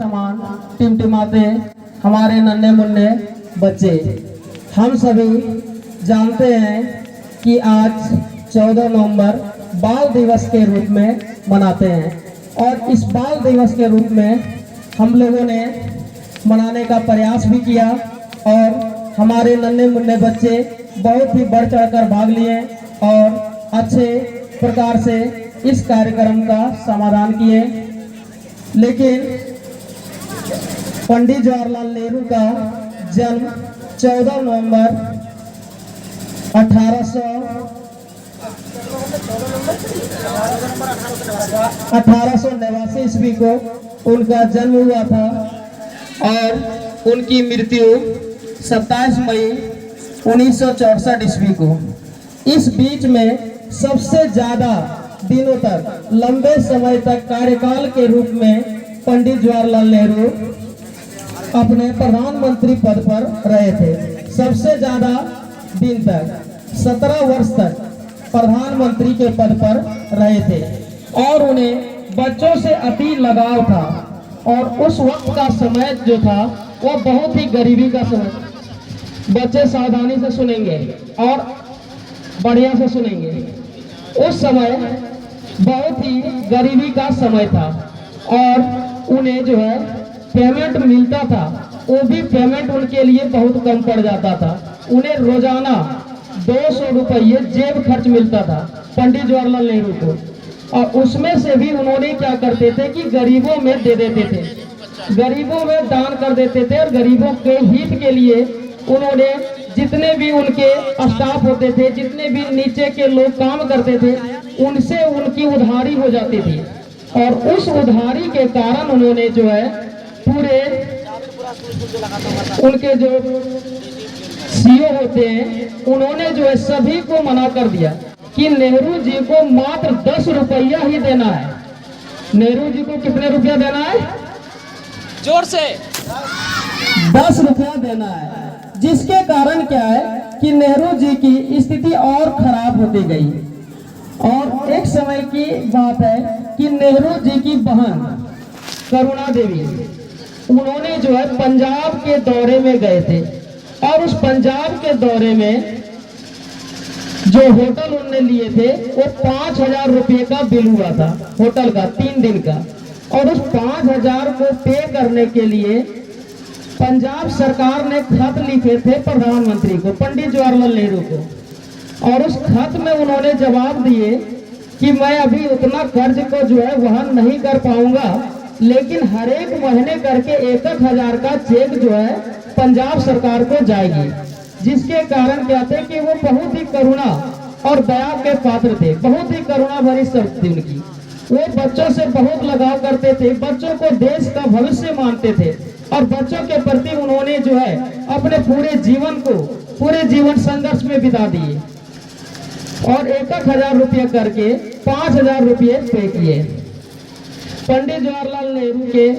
समान टिमटिमाते हमारे नन्हे मुन्ने बच्चे। हम सभी जानते हैं कि आज 14 नवंबर बाल दिवस के रूप में मनाते हैं और इस बाल दिवस के रूप में हम लोगों ने मनाने का प्रयास भी किया और हमारे नन्हे मुन्ने बच्चे बहुत ही बढ़ चढ़कर भाग लिए और अच्छे प्रकार से इस कार्यक्रम का समाधान किए। लेकिन पंडित जवाहरलाल नेहरू का जन्म 14 नवंबर 1889 ईस्वी को उनका जन्म हुआ था और उनकी मृत्यु 27 मई 1964 ईस्वी को। इस बीच में सबसे ज्यादा दिनों तक लंबे समय तक कार्यकाल के रूप में पंडित जवाहरलाल नेहरू अपने प्रधानमंत्री पद पर रहे थे। सबसे ज्यादा दिन तक 17 वर्ष तक प्रधानमंत्री के पद पर रहे थे और उन्हें बच्चों से अति लगाव था और उस वक्त का समय जो था वो बहुत ही गरीबी का समय। बच्चे सावधानी से सुनेंगे और बढ़िया से सुनेंगे। उस समय बहुत ही गरीबी का समय था और उन्हें जो है पेमेंट मिलता था, वो भी पेमेंट उनके लिए बहुत कम पड़ जाता था। उन्हें रोजाना 200 रुपये जेब खर्च मिलता था पंडित जवाहरलाल नेहरू को और उसमें से भी उन्होंने क्या करते थे कि गरीबों में दे देते थे, गरीबों में दान कर देते थे और गरीबों के हित के लिए उन्होंने जितने भी उनके स्टाफ होते थे, जितने भी नीचे के लोग काम करते थे, उनसे उनकी उधारी हो जाती थी और उस उधारी के कारण उन्होंने जो है पूरे उनके जो सीईओ होते हैं उन्होंने जो है सभी को मना कर दिया कि नेहरू जी को मात्र 10 रुपया ही देना है। नेहरू जी को कितने रुपया देना है? जोर से 10 रुपया देना है। जिसके कारण क्या है कि नेहरू जी की स्थिति और खराब होती गई और एक समय की बात है कि नेहरू जी की बहन करुणा देवी उन्होंने जो है पंजाब के दौरे में गए थे और उस पंजाब के दौरे में जो होटल उन्होंने लिए थे वो 5,000 रुपये का बिल हुआ था होटल का 3 दिन का और उस 5,000 को पे करने के लिए पंजाब सरकार ने खत लिखे थे प्रधानमंत्री को, पंडित जवाहरलाल नेहरू को और उस खत में उन्होंने जवाब दिए कि मैं अभी उतना कर्ज को जो है वहन नहीं कर पाऊंगा, लेकिन हर एक महीने करके 1,000 का चेक जो है पंजाब सरकार को जाएगी। जिसके कारण क्या थे कि वो बहुत ही करुणा और दया के पात्र थे, बहुत ही करुणा भरी शक्ति उनकी। वो बच्चों से बहुत लगाव करते थे, बच्चों को देश का भविष्य मानते थे और बच्चों के प्रति उन्होंने जो है अपने पूरे जीवन संघर्ष में बिता दिए और 1,000 रुपये करके 5,000 रुपये पे किए। पंडित जवाहरलाल नेहरू के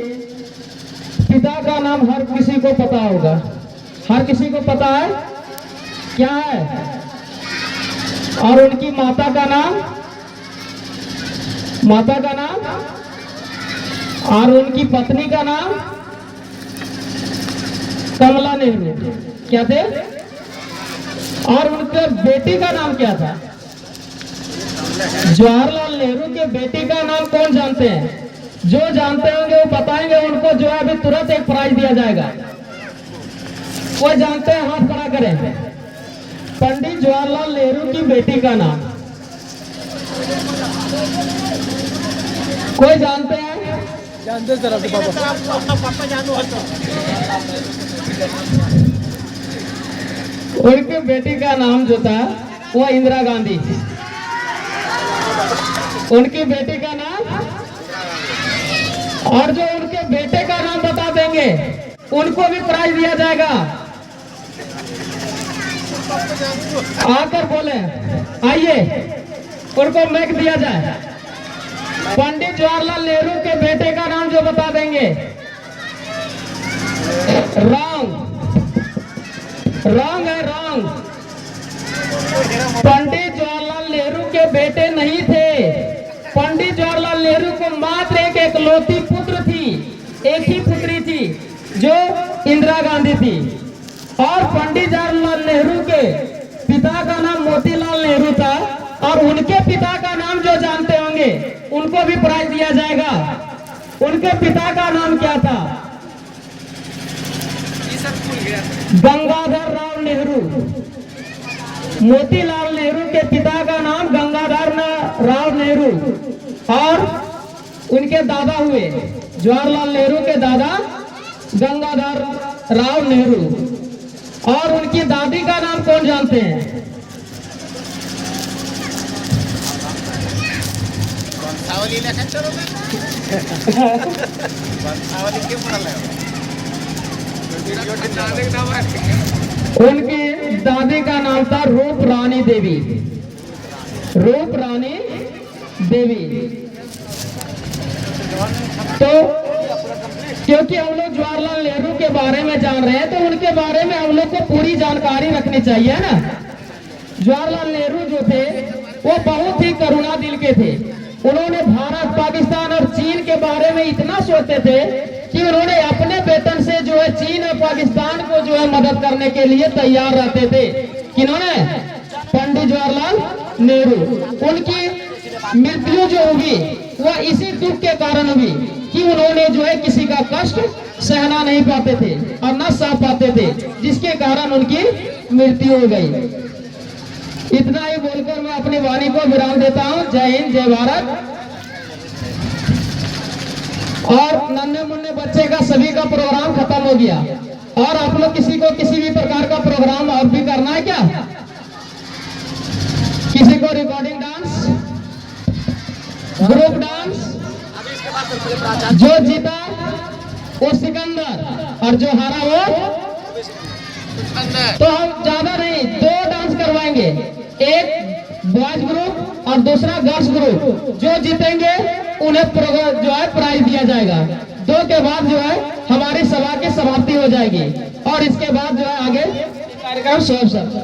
पिता का नाम हर किसी को पता होगा, हर किसी को पता है क्या है? और उनकी माता का नाम और उनकी पत्नी का नाम कमला नेहरू क्या थे और उनके बेटी का नाम क्या था? जवाहरलाल नेहरू के बेटी का नाम कौन जानते हैं? जो जानते होंगे वो बताएंगे, उनको जो है अभी तुरंत एक प्राइज दिया जाएगा। कोई जानते हैं? हाथ खड़ा करें। पंडित जवाहरलाल नेहरू की बेटी का नाम कोई जानते हैं? जानते जरा उनकी बेटी का नाम जो था वो इंदिरा गांधी। उनकी बेटी का नाम और जो उनके बेटे का नाम बता देंगे उनको भी प्राइज दिया जाएगा। आकर बोले, आइए उनको मैक दिया जाए। पंडित जवाहरलाल नेहरू के बेटे का नाम जो बता देंगे। रॉन्ग है, रॉन्ग। पंडित जवाहरलाल नेहरू के बेटे नहीं थे। पंडित जवाहरलाल नेहरू को मात्र एक एकलौती पुत्र थी एक ही पुत्री थी जो इंदिरा गांधी थी, और पंडित जवाहरलाल नेहरू के पिता का नाम मोतीलाल नेहरू था, और उनके पिता का नाम जो जानते होंगे उनको भी प्राइज दिया जाएगा। उनके पिता का नाम क्या था? गंगाधर राव नेहरू। मोतीलाल नेहरू के पिता का नाम गंगाधर राव नेहरू, और उनके दादा हुए जवाहरलाल नेहरू के दादा गंगाधर राव नेहरू। और उनकी दादी का नाम कौन जानते हैं? उनकी दादी का नाम था रूप रानी देवी। रूप रानी देवी। तो क्योंकि हम लोग जवाहरलाल नेहरू के बारे में जान रहे हैं तो उनके बारे में हम लोग को पूरी जानकारी रखनी चाहिए ना। जवाहरलाल नेहरू जो थे वो बहुत ही करुणा दिल के थे। उन्होंने भारत, पाकिस्तान और चीन के बारे में इतना सोचते थे कि उन्होंने अपने वेतन से जो है चीन और पाकिस्तान को जो है मदद करने के लिए तैयार रहते थे। किन्होंने? पंडित जवाहरलाल नेहरू। उनकी मृत्यु जो होगी वह इसी दुख के कारण हुई कि उन्होंने जो है किसी का कष्ट सहना नहीं पाते थे और न सह पाते थे, जिसके कारण उनकी मृत्यु हो गई। इतना ही बोलकर मैं अपनी वाणी को विराम देता हूं। जय हिंद, जय भारत। और नन्हे मुन्ने बच्चे का सभी का प्रोग्राम खत्म हो गया, और आप लोग किसी को किसी भी प्रकार का प्रोग्राम और भी करना है क्या? किसी को रिकॉर्डिंग डांस, ग्रुप डांस? जो जीता वो सिकंदर और जो हारा वो? तो हम ज्यादा नहीं, 2 डांस करवाएंगे, एक बॉयज ग्रुप और दूसरा गर्ल्स ग्रुप। जो जीतेंगे उन्हें जो है प्राइज दिया जाएगा। 2 के बाद जो है हमारी सभा की समाप्ति हो जाएगी, और इसके बाद जो है आगे कार्यक्रम शुरू।